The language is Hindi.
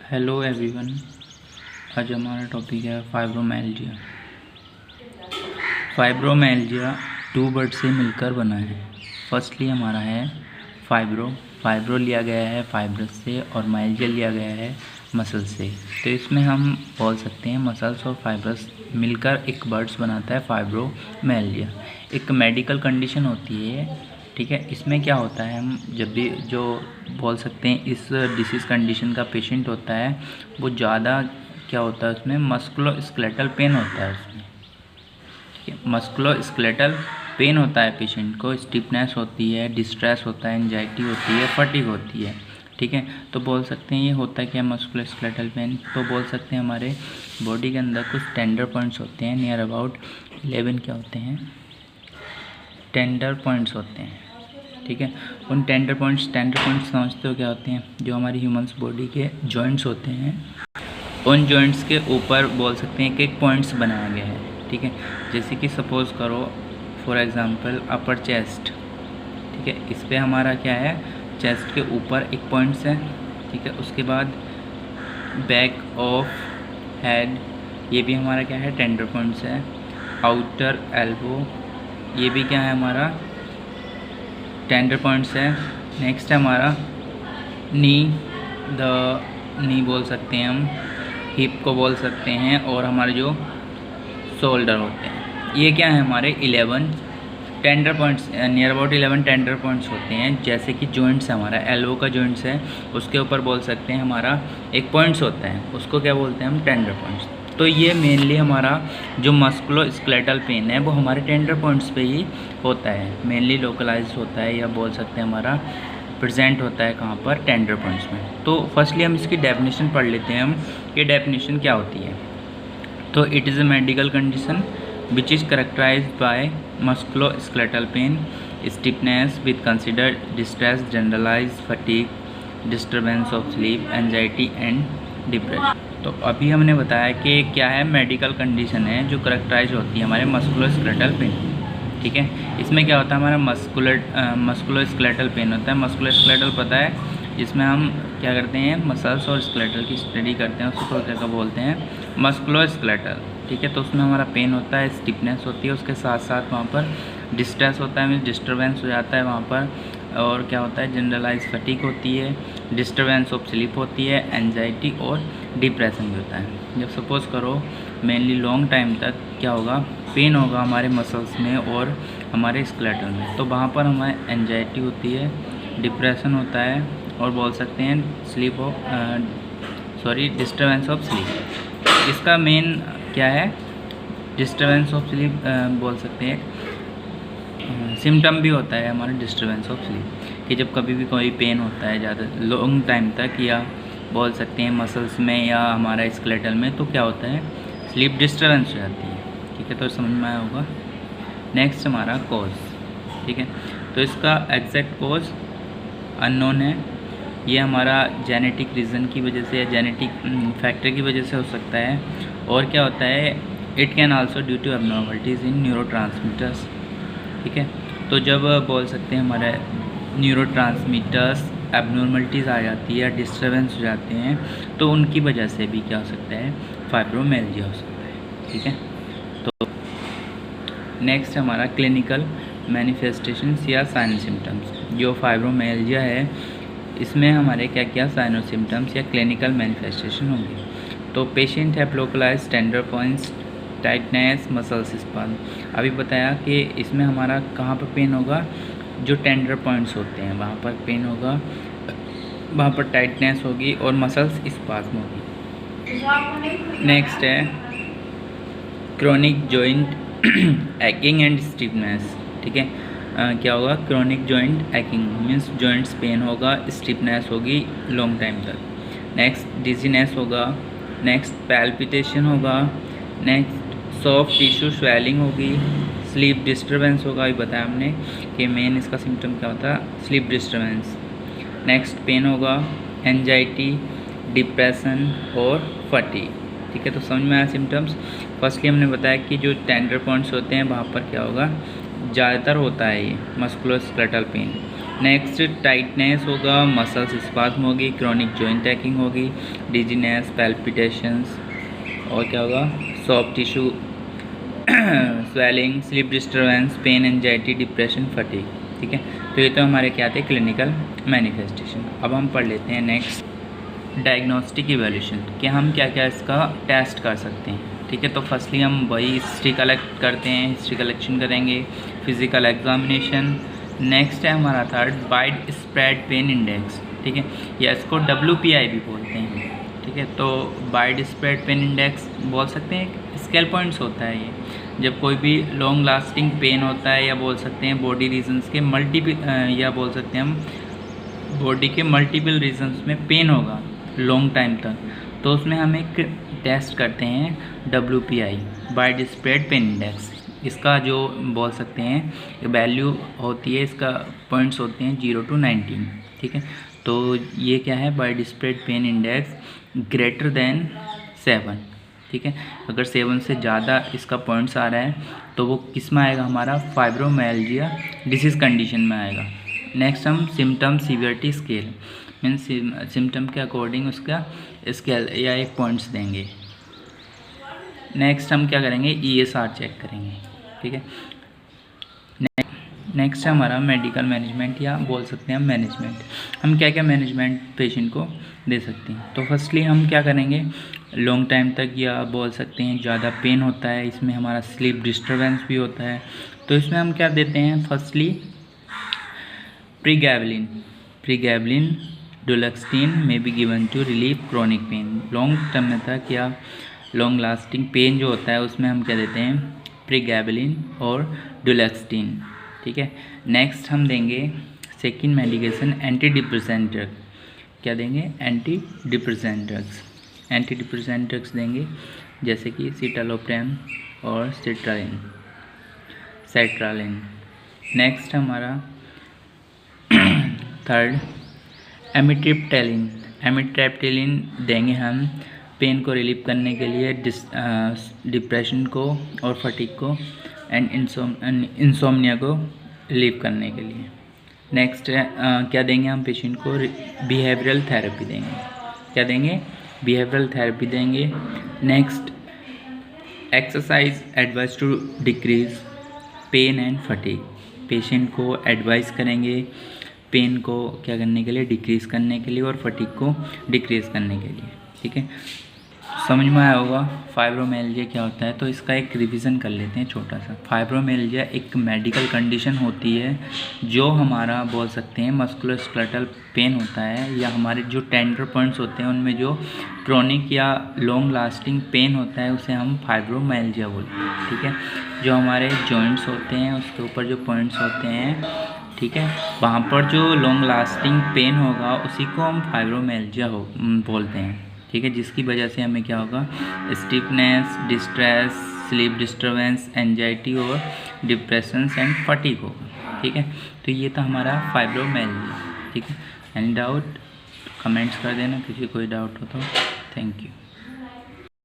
Hello everyone. आज हमारा टॉपिक है फाइब्रोमाइल्जिया। फाइब्रोमाइल्जिया टू वर्ड से मिलकर बना है। फर्स्टली हमारा है फाइब्रो लिया गया है फाइब्रस से, और माइल्जिया लिया गया है मसल से। तो इसमें हम बोल सकते हैं मसल्स और फाइब्रस मिलकर एक वर्ड्स बनाता है फाइब्रोमाइल्जिया। एक मेडिकल कंडीशन होती है, ठीक है। इसमें क्या होता है, हम जब भी जो बोल सकते हैं इस डिसीज़ कंडीशन का पेशेंट होता है, वो ज़्यादा क्या होता है उसमें मस्कुलोस्केलेटल पेन होता है उसमें, ठीक है। मस्कुलोस्केलेटल पेन होता है पेशेंट को, स्टिफनेस होती है, डिस्ट्रेस होता है, एंजाइटी होती है, फटीग होती है, ठीक है। तो बोल सकते हैं ये होता है क्या मस्कुलोस्केलेटल पेन। तो बोल सकते हैं हमारे बॉडी के अंदर कुछ टेंडर पॉइंट्स होते हैं, नियर अबाउट 11 क्या होते हैं, टेंडर पॉइंट्स होते हैं, ठीक है। उन टेंडर पॉइंट्स समझते हो क्या होते हैं, जो हमारी ह्यूमन्स बॉडी के जॉइंट्स होते हैं, उन जॉइंट्स के ऊपर बोल सकते हैं कि एक पॉइंट्स बनाया गया है, ठीक है। जैसे कि सपोज़ करो फॉर एग्जांपल अपर चेस्ट, ठीक है। इस पर हमारा क्या है, चेस्ट के ऊपर एक पॉइंट्स है, ठीक है। उसके बाद बैक ऑफ हेड, ये भी हमारा क्या है, टेंडर पॉइंट्स है। आउटर एल्बो, ये भी क्या है हमारा, टेंडर पॉइंट्स है। नेक्स्ट है हमारा नी बोल सकते हैं हम, हिप को बोल सकते हैं, और हमारे जो शोल्डर होते हैं, ये क्या है हमारे 11 tender points, near about 11 tender points होते हैं। जैसे कि जॉइंट्स है हमारा, एल्बो का जॉइंट्स है, उसके ऊपर बोल सकते हैं हमारा एक पॉइंट्स होता है, उसको क्या बोलते हैं हम, टेंडर पॉइंट्स। तो ये मेनली हमारा जो मस्कुलोस्केलेटल पेन है वो हमारे टेंडर पॉइंट्स पे ही होता है, मेनली लोकलाइज होता है, या बोल सकते हैं हमारा प्रेजेंट होता है कहाँ पर, टेंडर पॉइंट्स में। तो फर्स्टली हम इसकी डेफिनेशन पढ़ लेते हैं, हम ये डेफिनेशन क्या होती है। तो it is a medical condition which is characterised by musculoskeletal pain, stiffness with considered distress, generalised fatigue, disturbance of sleep, anxiety and depression. तो अभी हमने बताया कि क्या है, मेडिकल कंडीशन है जो करेक्टराइज होती है हमारे मस्कुलोस्केलेटल पेन, ठीक है। इसमें क्या होता है, हमारा मस्कुलोस्केलेटल पेन होता है। मस्कुलोस्केलेटल पता है, जिसमें हम क्या करते हैं, मसल्स और स्केलेटल की स्टडी करते हैं, उसको क्या बोलते हैं, मस्कुलोस्केलेटल, ठीक है। तो उसमें हमारा पेन होता है, स्टिफनेस होती है, उसके साथ साथ वहाँ पर डिस्ट्रेस होता है, मीन्स डिस्टर्बेंस हो जाता है वहाँ पर, और क्या होता है, जनरलाइज फटीग होती है, डिस्टर्बेंस ऑफ स्लीप होती है, एंजाइटी और डिप्रेशन भी होता है। जब सपोज़ करो मेनली लॉन्ग टाइम तक क्या होगा, पेन होगा हमारे मसल्स में और हमारे स्केलेटल में, तो वहाँ पर हमारे एंजाइटी होती है, डिप्रेशन होता है, और बोल सकते हैं डिस्टर्बेंस ऑफ स्लीप। इसका मेन क्या है, डिस्टर्बेंस ऑफ स्लीप बोल सकते हैं, सिम्टम भी होता है हमारा डिस्टर्बेंस ऑफ स्लीप, कि जब कभी भी कोई पेन होता है ज़्यादा लॉन्ग टाइम तक, या बोल सकते हैं मसल्स में या हमारा स्केलेटल में, तो क्या होता है, स्लीप डिस्टर्बेंस हो जाती है, ठीक है। तो समझ में आया होगा। नेक्स्ट हमारा कॉज, ठीक है। तो इसका एग्जैक्ट कॉज अननोन है, ये हमारा जेनेटिक रीज़न की वजह से या जेनेटिक फैक्टर की वजह से हो सकता है। और क्या होता है, it can also due to abnormalities in neurotransmitters, ठीक है। तो जब बोल सकते हैं हमारे न्यूरोट्रांसमीटर्स एबनॉर्मलिटीज़ आ जाती है या डिस्टर्बेंस हो जाते हैं, तो उनकी वजह से भी क्या हो सकता है, फाइब्रोमाइल्जिया हो सकता है, ठीक है। तो नेक्स्ट हमारा क्लिनिकल मैनिफेस्टेशंस या साइन सिम्टम्स। जो फाइब्रोमाइल्जिया है इसमें हमारे क्या क्या साइन और सिम्टम्स या क्लिनिकल मैनिफेस्टेशन होंगे। तो पेशेंट है localise tender points, tightness, muscles spasm. अभी बताया कि इसमें हमारा कहाँ पर पेन होगा, जो टेंडर पॉइंट्स होते हैं वहाँ पर पेन होगा, वहाँ पर टाइटनेस होगी और मसल्स स्पैज़म होगी। नेक्स्ट है chronic joint aching and stiffness, ठीक है। क्या होगा, chronic joint aching means joints pain होगा, स्टिफनेस होगी लॉन्ग टाइम तक। नेक्स्ट डिजीनेस होगा, नेक्स्ट पैल्पिटेशन होगा, नेक्स्ट सॉफ्ट टिश्यू स्वेलिंग होगी, स्लीप डिस्टर्बेंस होगा। अभी बताया हमने कि मेन इसका सिम्टम क्या होता है, स्लीप डिस्टर्बेंस। नेक्स्ट पेन होगा, एंजाइटी, डिप्रेशन और फटीग, ठीक है। तो समझ में आया सिम्टम्स। फर्स्टली हमने बताया कि जो टेंडर पॉइंट्स होते हैं वहाँ पर क्या होगा, ज़्यादातर होता है ये मस्कुलोस्केलेटल पेन, नेक्स्ट टाइटनेस होगा, मसल्स स्पाज्म होगी, क्रॉनिक जॉइंट टैकिंग होगी, डिजीनेस, पैल्पिटेशंस, और क्या होगा, soft tissue swelling, sleep disturbance, pain, anxiety, depression, fatigue. ठीक है, तो ये तो हमारे क्या थे, क्लिनिकल मैनिफेस्टेशन। अब हम पढ़ लेते हैं नेक्स्ट डायग्नोस्टिक इवैल्यूएशन, कि हम क्या क्या इसका टेस्ट कर सकते हैं। ठीक है, तो फर्स्टली हम वही हिस्ट्री कलेक्ट करते हैं, हिस्ट्री कलेक्शन करेंगे, फिजिकल एग्जामिनेशन। नेक्स्ट है हमारा third widespread pain index. ठीक है, या इसको WPI भी बोलते हैं। ठीक है, तो वाइड स्प्रेड पेन इंडेक्स बोल सकते हैं, स्केल पॉइंट्स होता है ये, जब कोई भी लॉन्ग लास्टिंग पेन होता है, या बोल सकते हैं बॉडी रीजन्स के मल्टीपल, या बोल सकते हैं हम बॉडी के मल्टीपल रीजन्स में पेन होगा लॉन्ग टाइम तक, तो उसमें हम एक टेस्ट करते हैं WPI, widespread pain index. इसका जो बोल सकते हैं वैल्यू होती है, इसका पॉइंट्स होते हैं 0 to 19। ठीक है, तो ये क्या है, widespread pain index greater than 7। ठीक है, अगर 7 से ज़्यादा इसका पॉइंट्स आ रहा है तो वो किस में आएगा, हमारा फाइब्रोमाइल्जिया डिसीज़ कंडीशन में आएगा। नेक्स्ट हम symptom severity scale, means symptom के अकॉर्डिंग उसका स्केल या एक पॉइंट्स देंगे। नेक्स्ट हम क्या करेंगे, ESR चेक करेंगे। ठीक है, नेक्स्ट है हमारा मेडिकल मैनेजमेंट, या बोल सकते हैं हम मैनेजमेंट। हम क्या क्या मैनेजमेंट पेशेंट को दे सकते हैं। तो फर्स्टली हम क्या करेंगे, लॉन्ग टाइम तक या बोल सकते हैं ज़्यादा पेन होता है, इसमें हमारा स्लीप डिस्टर्बेंस भी होता है, तो इसमें हम क्या देते हैं, firstly pregabalin duloxetine may be given to relieve chronic pain. Long term में तक या लॉन्ग लास्टिंग पेन जो होता है उसमें हम क्या देते हैं, प्रीगैबलिन और डुलोक्सिन। ठीक है, नेक्स्ट हम देंगे second medication anti depressant drug. क्या देंगे, एंटी डिप्रेसेंट ड्रग्स देंगे, जैसे कि सिटालोप्रेम और सेट्रालिन। नेक्स्ट हमारा थर्ड एमिट्रिप्टिलिन देंगे हम पेन को रिलीव करने के लिए, डिप्रेशन को और फटीग को, एंड इंसोम्निया को रिलीव करने के लिए। नेक्स्ट क्या देंगे हम पेशेंट को, बिहेवियरल थेरेपी देंगे। क्या देंगे, बिहेवियरल थेरेपी देंगे। Next exercise advice to decrease pain and fatigue, patient को एडवाइस करेंगे पेन को क्या करने के लिए, डिक्रीज़ करने के लिए, और फटीग को डिक्रीज़ करने के लिए। ठीक है, समझ में आया होगा फाइब्रोमाइल्जिया क्या होता है। तो इसका एक रिवीजन कर लेते हैं छोटा सा। फाइब्रोमाइल्जिया एक मेडिकल कंडीशन होती है जो हमारा बोल सकते हैं मस्कुलोस्केलेटल पेन होता है, या हमारे जो टेंडर पॉइंट्स होते हैं उनमें जो क्रॉनिक या लॉन्ग लास्टिंग पेन होता है उसे हम फाइब्रोमाइल्जिया बोलते हैं। ठीक है, जो हमारे जॉइंट्स होते हैं उसके ऊपर जो पॉइंट्स होते हैं, ठीक है, वहाँ पर जो लॉन्ग लास्टिंग पेन होगा उसी को हम फाइब्रोमाइल्जिया बोलते हैं। ठीक है, जिसकी वजह से हमें क्या होगा, stiffness, distress, sleep disturbance, anxiety और डिप्रेशन एंड फटीग होगा। ठीक है, तो ये था हमारा फाइब्रोमाइल्जिया। ठीक है, एनी डाउट कमेंट्स कर देना, किसी कोई डाउट हो तो। Thank you.